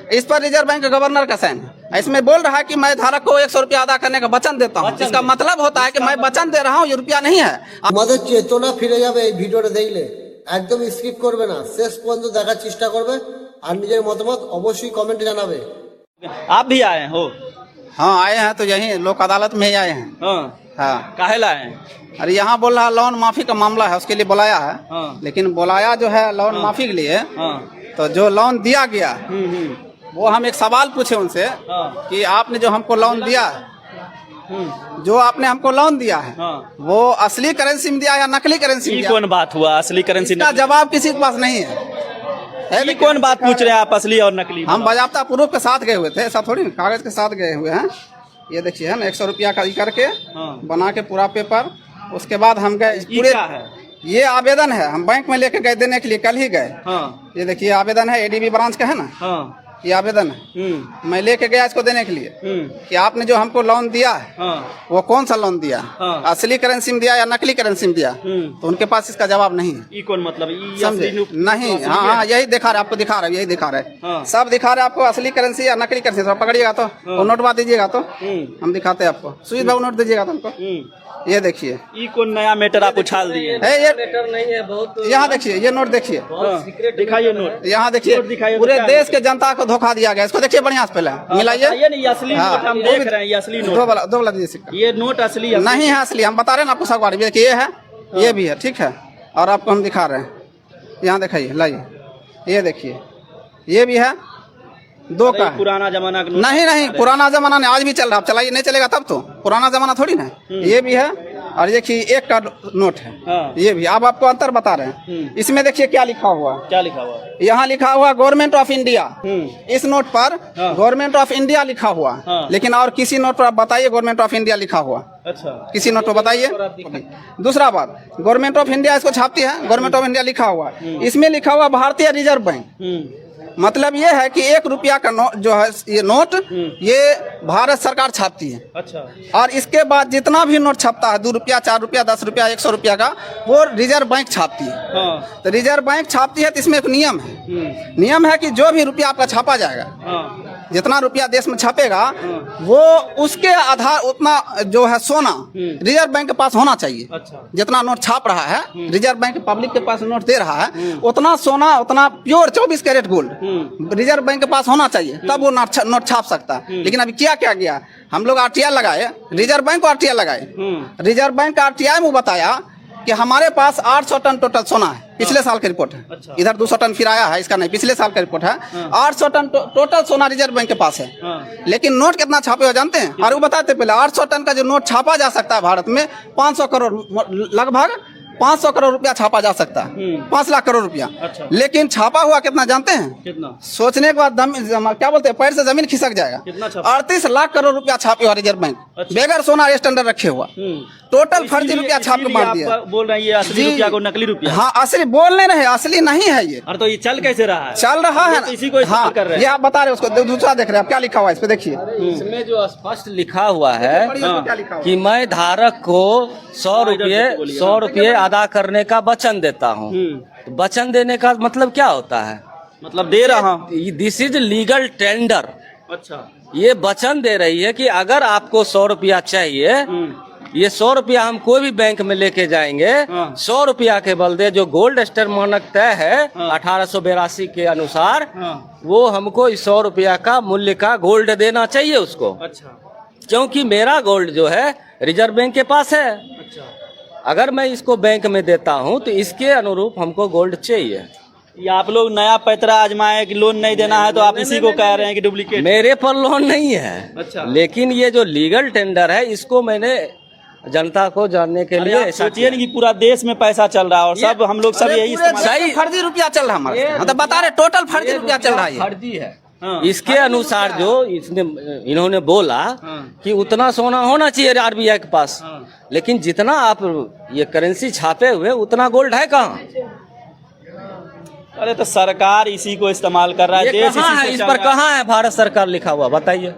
इस पर reserve bank के गवर्नर का साइन है। इसमें बोल रहा है कि मैं धारक को 100 रुपया अदा करने का वचन देता हूँ। इसका मतलब होता है कि मैं वचन दे रहा हूँ, ये रुपया नहीं है। আমাদের চেতনা ফিরে যাবে এই ভিডিওটা দেখলে। একদম স্কিপ করবে না, শেষ পর্যন্ত দেখার চেষ্টা করবে আর নিজের মতামত অবশ্যই কমেন্টে জানাবে। आप भी आए हो? हाँ आए हैं, तो यही लोक अदालत में ही आए हैं। हाँ काहे लाए हैं? अरे यहाँ बोल रहा लोन माफी का मामला है, उसके लिए बुलाया है। लेकिन बुलाया जो है लोन माफी के लिए, तो जो लोन दिया गया वो हम एक सवाल पूछे उनसे कि आपने जो हमको लोन दिया, जो आपने हमको लोन दिया है वो असली करेंसी में दिया या नकली करेंसी में ये दिया? कौन बात हुआ असली करेंसी इसका जवाब किसी के पास नहीं है। ये कौन बात पूछ रहे हैं आप, असली और नकली? हम बाजाबता प्रूफ के साथ गए हुए थे, ऐसा थोड़ी कागज के साथ गए हुए हैं। ये देखिए है ना, 100 रुपया का करके बना के पूरा पेपर, उसके बाद हम गए पूरे। ये आवेदन है, हम बैंक में लेके गए देने के लिए, कल ही गए। ये देखिए आवेदन है, एडीबी ब्रांच का है ना, ये आवेदन है। मैं लेके गया इसको देने के लिए कि आपने जो हमको लोन दिया है वो कौन सा लोन दिया, असली करेंसी में दिया या नकली करेंसी में दिया? तो उनके पास इसका जवाब नहीं है। ये कौन मतलब समझे नहीं? हाँ यही दिखा रहे, आपको दिखा रहे, यही दिखा रहे, सब दिखा रहे आपको, असली करेंसी या नकली करेंसी। तो पकड़िएगा तो वो नोट बात दीजिएगा तो हम दिखाते हैं आपको। सुजीत बाबू नोट दीजिएगा तो हमको। ये देखिए, ये कौन नया मैटर आप उछाल दिए? ये मैटर नहीं है, बहुत। यहाँ देखिए, ये नोट देखिए, दिखाइए नोट। यहाँ देखिए, पूरे देश के जनता को धोखा दिया गया। इसको देखिए बढ़िया से पहले मिलाइए। ये असली नोट हम देख रहे हैं, ये असली नोट। दो वाला दीजिए सिक्का। ये नोट असली नहीं है, असली हम बता रहे हैं ना आपको। सगवारी देखिए, ये है, ये भी है, ठीक है। और आपको हम दिखा रहे हैं, यहाँ दिखाइए, लाइए, ये देखिए, ये भी है, दो का पुराना जमाना का नहीं, पुराना जमाना नहीं, आज भी चल रहा। चलाइए, नहीं चलेगा तब तो पुराना जमाना थोड़ी ना। ये भी है, और देखिए 1 का नोट है। ये भी अब आपको अंतर बता रहे हैं। इसमें देखिए क्या लिखा हुआ, क्या लिखा हुआ? यहाँ लिखा हुआ गवर्नमेंट ऑफ इंडिया। इस नोट पर गवर्नमेंट ऑफ इंडिया लिखा हुआ, लेकिन और किसी नोट पर आप बताइए गवर्नमेंट ऑफ इंडिया लिखा हुआ? अच्छा, किसी नोट पर बताइए। दूसरा बात, गवर्नमेंट ऑफ इंडिया इसको छापती है, गवर्नमेंट ऑफ इंडिया लिखा हुआ, इसमें लिखा हुआ भारतीय रिजर्व बैंक। मतलब ये है कि 1 रुपया का नोट जो है, ये नोट ये भारत सरकार छापती है। अच्छा। और इसके बाद जितना भी नोट छपता है, 2 रुपया, 4 रुपया, 10 रुपया, 100 रुपया का, वो रिजर्व बैंक छापती है। तो रिजर्व बैंक छापती है, तो इसमें एक नियम है। नियम है कि जो भी रुपया आपका छापा जाएगा, जितना रुपया देश में छापेगा, वो उसके आधार उतना जो है सोना रिजर्व बैंक के पास होना चाहिए। अच्छा। जितना नोट छाप रहा है, रिजर्व बैंक पब्लिक के पास नोट दे रहा है, उतना सोना, उतना pure 24 carat gold reserve bank के पास होना चाहिए, तब वो नोट छाप सकता है। लेकिन अभी क्या गया, हम लोग RTI लगाए, रिजर्व बैंक को RTI लगाए। रिजर्व बैंक का RTI में बताया कि हमारे पास 800 टन टोटल सोना है, पिछले साल की रिपोर्ट है। अच्छा। इधर 200 टन फिर आया है, इसका नहीं, पिछले साल का रिपोर्ट है। 800 टन टोटल सोना रिजर्व बैंक के पास है। लेकिन नोट कितना छापे हो जानते हैं? और वो बताते पहले, 800 टन का जो नोट छापा जा सकता है भारत में, 500 करोड़, लगभग 500 करोड़ रुपया छापा जा सकता है, 5 लाख करोड़ रुपया। अच्छा। लेकिन छापा हुआ कितना जानते हैं? कितना? सोचने के बाद क्या बोलते हैं, पैर से जमीन खिसक जाएगा। 38 लाख करोड़ रुपया छापे हुआ रिजर्व बैंक। अच्छा। बेगर सोना स्टैंडर्ड रखे हुआ, टोटल फर्जी रुपया छाप के मार दिया। बोल रहे हैं ये असली रुपया को नकली रुपया? हाँ, असली बोलने रहे, असली नहीं है ये। और तो ये चल कैसे रहा है? चल रहा है, इसी को हाँ, कर रहे हैं। ये आप बता रहे हैं, उसको दूसरा देख रहे हैं आप, क्या लिखा हुआ है इस पे देखिए। इसमें जो स्पष्ट लिखा हुआ है कि मैं धारक को 100 रुपये अदा करने का वचन देता हूँ। तो वचन देने का मतलब क्या होता है? मतलब दे रहा हूँ, दिस इज लीगल टेंडर। अच्छा। ये वचन दे रही है कि अगर आपको 100 रुपया चाहिए, ये 100 रुपया हम कोई भी बैंक में लेके जाएंगे, 100 रुपया के बदले जो गोल्ड स्टार मानक तय है 1882 के अनुसार, वो हमको इस 100 रुपया का मूल्य का गोल्ड देना चाहिए उसको। अच्छा। क्योंकि मेरा गोल्ड जो है रिजर्व बैंक के पास है। अच्छा। अगर मैं इसको बैंक में देता हूँ तो इसके अनुरूप हमको गोल्ड चाहिए। या आप लोग नया पैतरा आजमाए कि लोन नहीं देना है, तो आप इसी को कह रहे हैं कि डुप्लीकेट? मेरे पर लोन नहीं है। अच्छा। लेकिन ये जो लीगल टेंडर है, इसको मैंने जनता को जानने के लिए, सोचिए कि पूरा देश में पैसा चल रहा है और सब हम लोग सब यही सही फर्जी रुपया चल रहा है हमारे, मतलब बता रहे टोटल फर्जी रुपया चल रहा है, फर्जी है। इसके अनुसार जो इन्होंने बोला कि उतना सोना होना चाहिए RBI के पास, लेकिन जितना आप ये करेंसी छापे हुए उतना गोल्ड है कहाँ? अरे तो सरकार इसी को इस्तेमाल कर रहा है, देश इसी से इस पर कहाँ है भारत सरकार लिखा हुआ, बताइए।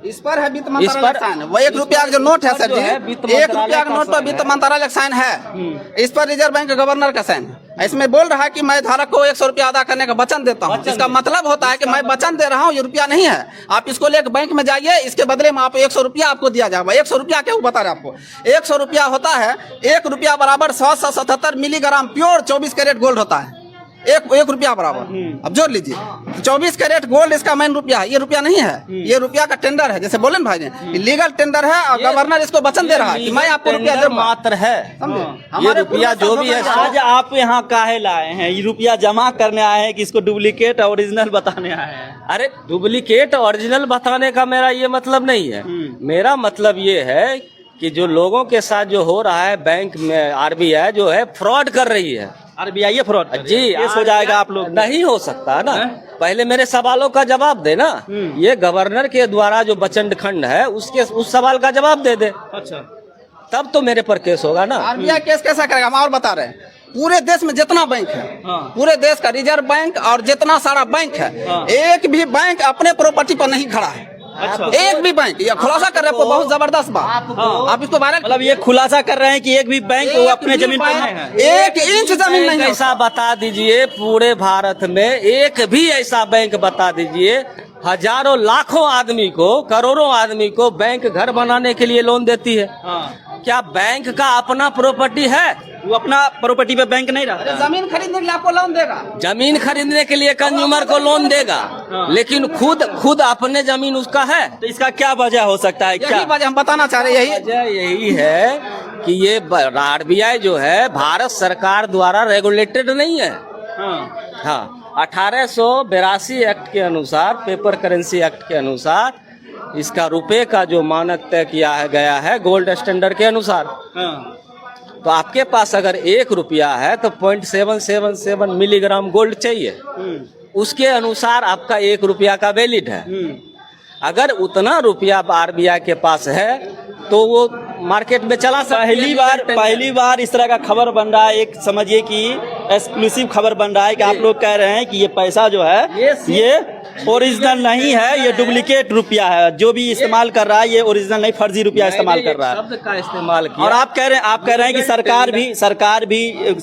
इस पर है वित्त मंत्रालय का साइन। वो 1 रुपया का जो नोट है सर जी, 1 रुपया का नोट पर वित्त मंत्रालय का साइन है। इस पर रिजर्व बैंक के गवर्नर का साइन है। इसमें बोल रहा है कि मैं धारक को 100 रुपया अदा करने का वचन देता हूँ। इसका मतलब होता है कि मैं वचन दे रहा हूँ, ये रुपया नहीं है। आप इसको लेकर बैंक में जाइए, इसके बदले में आप 100 रुपया आपको दिया जाएगा। 100 रुपया क्या बता रहे आपको, 100 रुपया होता है, 1 रुपया बराबर 177 मिलीग्राम प्योर 24 कैरेट गोल्ड होता है। एक रुपया बराबर। अब जोड़ लीजिए, 24 कैरेट गोल्ड इसका मेन रुपया है। ये रुपया नहीं है, ये रुपया का टेंडर है, जैसे बोले ना भाई ने, लीगल टेंडर है। और गवर्नर इसको वचन दे रहा है कि मैं आपको रुपया टेंडर मात्र है। ये रुपया जो भी है, आज आप यहाँ काहे लाए हैं? ये रुपया जमा करने आए हैं कि इसको डुप्लीकेट ओरिजिनल बताने आए हैं? अरे डुप्लीकेट ओरिजिनल बताने का मेरा ये मतलब नहीं है। मेरा मतलब ये है कि जो लोगों के साथ जो हो रहा है, बैंक में आरबीआई जो है फ्रॉड कर रही है। आरबीआई ये फ्रॉड जी, ये हो जाएगा आप लोग? नहीं हो सकता ना। पहले मेरे सवालों का जवाब दे ना। ये गवर्नर के द्वारा जो बचंड खंड है उस सवाल का जवाब दे दे। अच्छा, तब तो मेरे पर केस होगा ना। आरबीआई केस कैसा करेगा, हम और बता रहे हैं। पूरे देश में जितना बैंक है, पूरे देश का रिजर्व बैंक और जितना सारा बैंक है, एक भी बैंक अपने प्रॉपर्टी पर नहीं खड़ा है। अच्छा, एक भी बैंक, ये खुलासा कर रहे हैं, बहुत जबरदस्त बात। आप इसको बारे मतलब ये खुलासा कर रहे हैं कि एक भी बैंक वो अपने जमीन पर नहीं है, 1 इंच जमीन नहीं है। ऐसा बता दीजिए पूरे भारत में एक भी ऐसा बैंक बता दीजिए। हजारों लाखों आदमी को, करोड़ों आदमी को बैंक घर बनाने के लिए लोन देती है। क्या बैंक का अपना प्रॉपर्टी है? वो अपना प्रॉपर्टी पे बैंक नहीं रहता। जमीन खरीदने के लिए आपको लोन देगा, जमीन खरीदने के लिए कंज्यूमर को लोन देगा, लेकिन खुद अपने जमीन उसका है। तो इसका क्या वजह हो सकता है? क्या यही वजह हम बताना चाह रहे हैं। यही है कि ये आरबीआई जो है भारत सरकार द्वारा रेगुलेटेड नहीं है। हाँ, 1882 एक्ट के अनुसार, पेपर करेंसी एक्ट के अनुसार इसका रुपए का जो मानक तय किया गया है गोल्ड स्टैंडर्ड के अनुसार। तो आपके पास अगर 1 रुपया है तो 0.777 मिलीग्राम गोल्ड चाहिए। उसके अनुसार आपका 1 रुपया का वैलिड है। अगर उतना रुपया आरबीआई के पास है तो वो मार्केट में चला सकता है। पहली बार इस तरह का खबर बन रहा है। एक समझिए कि एक्सक्लूसिव खबर बन रहा है कि आप लोग कह रहे हैं कि ये पैसा जो है ये ओरिजिनल नहीं है, ये डुप्लीकेट रुपया है। जो भी इस्तेमाल कर रहा है ये ओरिजिनल नहीं, फर्जी रुपया इस्तेमाल कर रहा है। शब्द का इस्तेमाल किया। और आप कह रहे हैं कि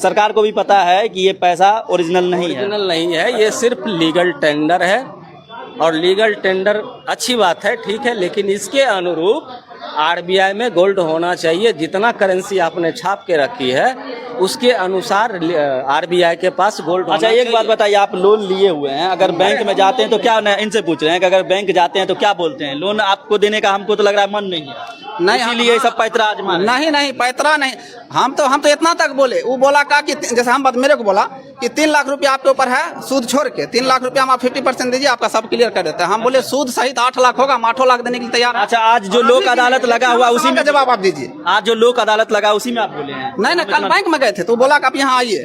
सरकार को भी पता है कि ये पैसा ओरिजिनल नहीं है। ओरिजिनल नहीं है, ये सिर्फ लीगल टेंडर है। और लीगल टेंडर अच्छी बात है, ठीक है, लेकिन इसके अनुरूप आरबीआई में गोल्ड होना चाहिए। जितना करेंसी आपने छाप के रखी है उसके अनुसार आरबीआई के पास गोल्ड। अच्छा, एक बात बताइए, आप लोन लिए हुए हैं, अगर बैंक में जाते हैं तो क्या, इनसे पूछ रहे हैं कि अगर बैंक जाते हैं तो क्या बोलते हैं? लोन आपको देने का हमको तो लग रहा है मन नहीं है, नहीं, इसीलिए सब पैतरा आजमा रहे हैं। नहीं पैतरा नहीं। हम तो इतना तक बोले, वो बोला का कि जैसे हम मेरे को बोला कि 3 लाख रुपया आपके ऊपर है, सूद छोड़ के 3 लाख रुपया हम आप 50% दीजिए, आपका सब क्लियर कर देते हैं। हम बोले सूद सहित 8 लाख होगा, हम 8 लाख देने के लिए तैयार। अच्छा, आज जो लोक अदालत लगा हुआ उसी में जवाब आप दीजिए। आज जो लोक अदालत लगा उसी में आप बोले हैं? नहीं, कल बैंक में गए थे तो बोला कि आप यहाँ आइए।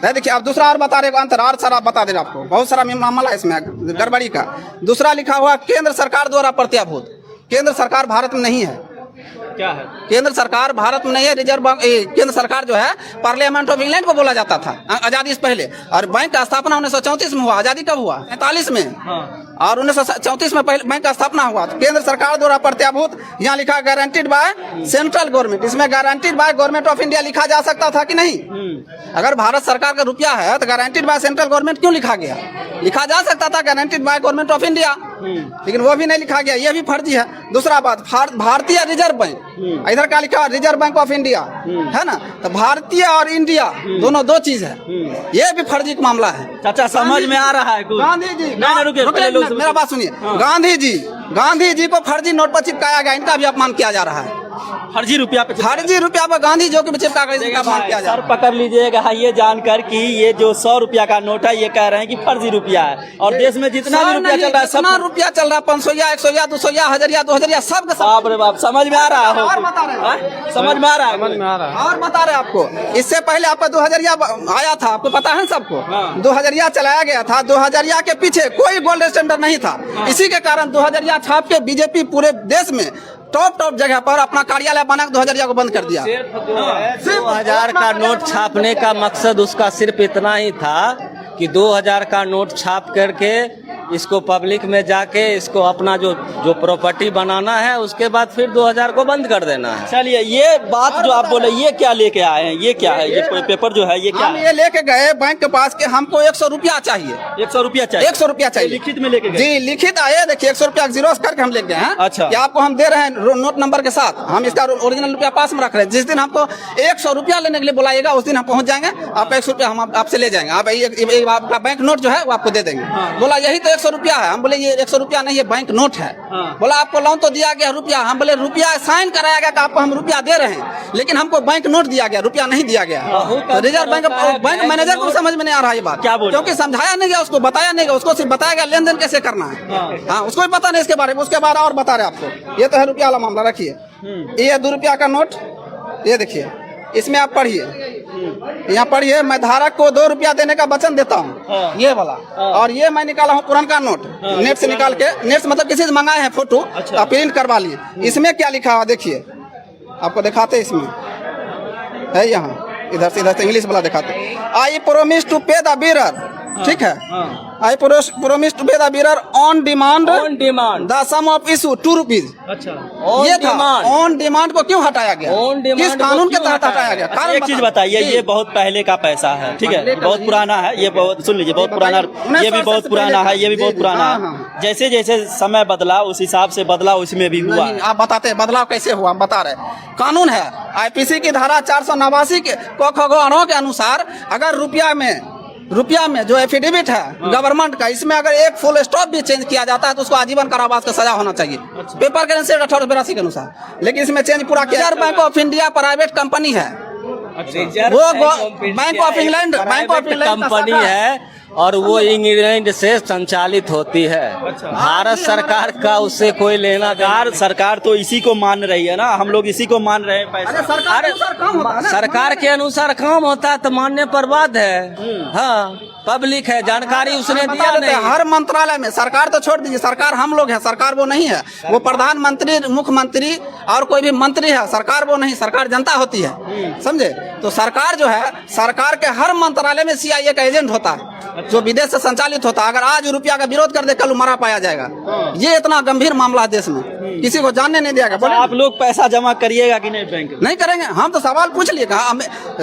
देखिए, आप दूसरा और बता रहे हो, अंतर और सारा बता दे रहे आपको, बहुत सारा मामला है इसमें गड़बड़ी का। दूसरा लिखा हुआ केंद्र सरकार द्वारा प्रत्याभूत। केंद्र सरकार भारत में नहीं है। क्या है? केंद्र सरकार भारत में नहीं है। रिजर्व बैंक, केंद्र सरकार जो है पार्लियामेंट ऑफ इंग्लैंड को बोला जाता था आजादी से पहले। और बैंक का स्थापना 1934 में हुआ। आजादी कब हुआ? 45 में। और 1934 में पहले बैंक का स्थापना हुआ। तो केंद्र सरकार द्वारा प्रत्याभूत, यहाँ लिखा गारंटीड बाय सेंट्रल गवर्नमेंट। इसमें guaranteed by government of India लिखा जा सकता था कि नहीं? अगर भारत सरकार का रुपया है तो गारंटीड बाय सेंट्रल गवर्नमेंट क्यों लिखा गया? लिखा जा सकता था guaranteed by government of India, लेकिन वो भी नहीं लिखा गया। ये भी फर्जी है। दूसरा बात, भारतीय रिजर्व बैंक, इधर का लिखा रिजर्व बैंक ऑफ इंडिया है ना, तो भारतीय और इंडिया दोनों 2 चीज है। ये भी फर्जी का मामला है। चाचा, समझ में आ रहा है कुछ? गांधी जी, रुकिए, मेरा बात सुनिए। गांधी जी को फर्जी नोट पर चिपकाया गया, इनका भी अपमान किया जा रहा है। फर्जी रुपया पे गांधी जी को चिपका कर इनका अपमान किया जा रहा है। सर पकड़ लीजिएगा ये जानकर कि ये जो 100 रुपया का नोट है ये कह रहे हैं कि फर्जी रुपया है। और देश में जितना भी रुपया चल रहा है, सब रुपया चल रहा है, 500, 100, 200, 1000, 2000, सब। बाप रे बाप, समझ में आ रहा है? और बता रहे हैं, समझ में आ रहा है? और बता रहे आपको, इससे पहले आपका 2000 आया था, आपको पता है सबको। 2000 चलाया गया था। 2000 के पीछे कोई गोल्ड स्टैंडर्ड नहीं था। इसी के कारण 2000 छाप के बीजेपी पूरे देश में टॉप जगह पर अपना कार्यालय बना 2000 को बंद कर दिया। सिर्फ 2000 का नोट छापने का मकसद उसका सिर्फ इतना ही था कि 2000 का नोट छाप करके इसको पब्लिक में जाके इसको अपना जो प्रॉपर्टी बनाना है, उसके बाद फिर 2000 को बंद कर देना है। चलिए, ये बात जो आप बोले, ये क्या लेके आए हैं? ये क्या है? ये पेपर जो है ये क्या हम है? ये लेके गए बैंक के पास के हमको 100 रुपया चाहिए। 100 रुपया चाहिए? 100 रुपया चाहिए लिखित में लेके गए? जी, लिखित आए, देखिए 100 रुपया जीरोस करके हम लेके गए हैं। अच्छा। कि आपको हम दे रहे हैं नोट नंबर के साथ, हम इसका ओरिजिनल रुपया पास में रख रहे हैं। जिस दिन हमको 100 रुपया लेने के लिए बुलाएगा उस दिन हम पहुंच जाएंगे, आप 100 रुपया हम आपसे ले जाएंगे। आप आपका बैंक नोट जो है वो आपको दे देंगे। बोला यही तो 100 रुपया है। हम बोले ये 100 रुपया नहीं, ये बैंक नोट है। बोला आपको लोन तो दिया गया रुपया। हम बोले रुपया साइन कराया गया कि आपको हम रुपया दे रहे हैं, लेकिन हमको बैंक नोट दिया गया, रुपया नहीं दिया गया। तो रिजर्व बैंक मैनेजर को समझ में नहीं आ रहा ये बात, क्या बोले? क्योंकि समझाया नहीं गया, उसको बताया नहीं गया, उसको सिर्फ बताया गया लेन देन कैसे करना है। हाँ, उसको भी पता नहीं इसके बारे में। उसके बाद और बता रहे आपको, ये तो है रुपया वाला मामला। रखिए ये 2 रुपया का नोट, ये देखिए, इसमें आप पढ़िए, यहाँ पढ़िए, मैं धारक को 2 रुपया देने का वचन देता हूँ, ये वाला। और ये मैं निकाला हूँ पुराना नोट, नेट से निकाल के, नेट से मतलब किसी से मंगाए हैं फोटो, आप प्रिंट करवा लिए। इसमें क्या लिखा हुआ देखिए, आपको दिखाते, इसमें है, यहाँ इधर से इंग्लिश वाला दिखाते, I promise to pay the bearer, ठीक है, I promise to pay the bearer on demand the sum of issue 2 rupees. अच्छा, ये था ऑन डिमांड को क्यों हटाया गया, किस कानून के तहत हटाया गया? अच्छा, एक चीज बताइए, ये बहुत पहले का पैसा है, ठीक है, बहुत पुराना है, ये बहुत, सुन लीजिए, बहुत पुराना, ये भी बहुत पुराना है, ये भी बहुत पुराना है। जैसे जैसे समय बदला उस हिसाब से बदलाव उसमें भी हुआ। आप बताते हैं बदलाव कैसे हुआ, हम बता रहे। कानून है, आईपीसी की धारा 489 के के अनुसार, अगर रुपया में जो एफिडेविट है गवर्नमेंट का, इसमें अगर एक फुल स्टॉप भी चेंज किया जाता है तो उसको आजीवन कारावास का सजा होना चाहिए। पेपर करेंसी 1882 के अनुसार, लेकिन इसमें चेंज पूरा किया। Reserve bank of India private company है, वो बैंक ऑफ इंग्लैंड कंपनी है, और वो इंग्लैंड से संचालित होती है। भारत सरकार का उससे कोई लेना देना। सरकार तो इसी को मान रही है ना, हम लोग इसी को मान रहे हैं पैसा। सरकार के अनुसार काम होता है तो मानने पर बात है। हाँ, पब्लिक है, जानकारी उसने दिया नहीं। हर मंत्रालय में, सरकार तो छोड़ दीजिए, सरकार हम लोग है, सरकार वो नहीं है। वो प्रधानमंत्री, मुख्यमंत्री और कोई भी मंत्री है, सरकार वो नहीं, सरकार जनता होती है, समझे? तो सरकार जो है, सरकार के हर मंत्रालय में CIA का एजेंट होता है, जो विदेश से संचालित होता है। अगर आज रुपया का विरोध कर दे, कल मरा पाया जाएगा। ये इतना गंभीर मामला है देश में, किसी को जानने नहीं दिया गया। आप लोग पैसा जमा करिएगा कि नहीं बैंक में? नहीं करेंगे, हम तो सवाल पूछ लिए,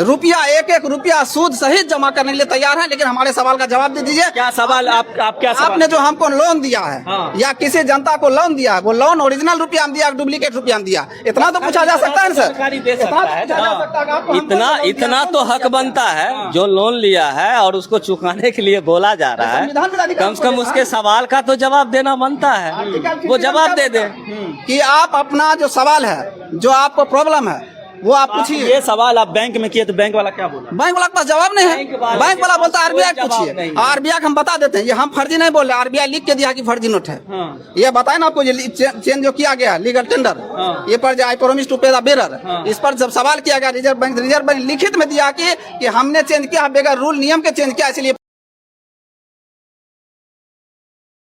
रुपया एक रुपया सूद सहित जमा करने के लिए तैयार है, लेकिन हमारे सवाल का जवाब दे दीजिए। क्या सवाल? आप क्या सवाल? आपने जो हमको लोन दिया है, या किसी जनता को लोन दिया है, वो लोन ओरिजिनल रुपया दिया, डुप्लीकेट रुपया दिया, इतना तो पूछा जा सकता है सर। इतना तो हक बनता है, जो लोन लिया है और उसको चुकाने के लिए बोला जा रहा है, कम से कम उसके सवाल का तो जवाब देना बनता है। वो जवाब दे दे कि आप अपना जो सवाल है, जो आपको प्रॉब्लम है, वो आप पूछिए। ये सवाल आप बैंक में किए तो बैंक वाला क्या बोला? बैंक वाला के पास जवाब नहीं है। बैंक वाला बोलता है RBI पूछिए, RBI को हम बता देते हैं, ये हम फर्जी नहीं बोल रहे, RBI लिख के दिया कि फर्जी नोट है। ये बताए ना आपको, ये चेंज जो किया गया लीगल टेंडर, ये पर आई promise to pay the bearer, इस पर जब सवाल किया गया, रिजर्व बैंक लिखित में दिया कि हमने चेंज किया, बगैर रूल नियम के चेंज किया, इसलिए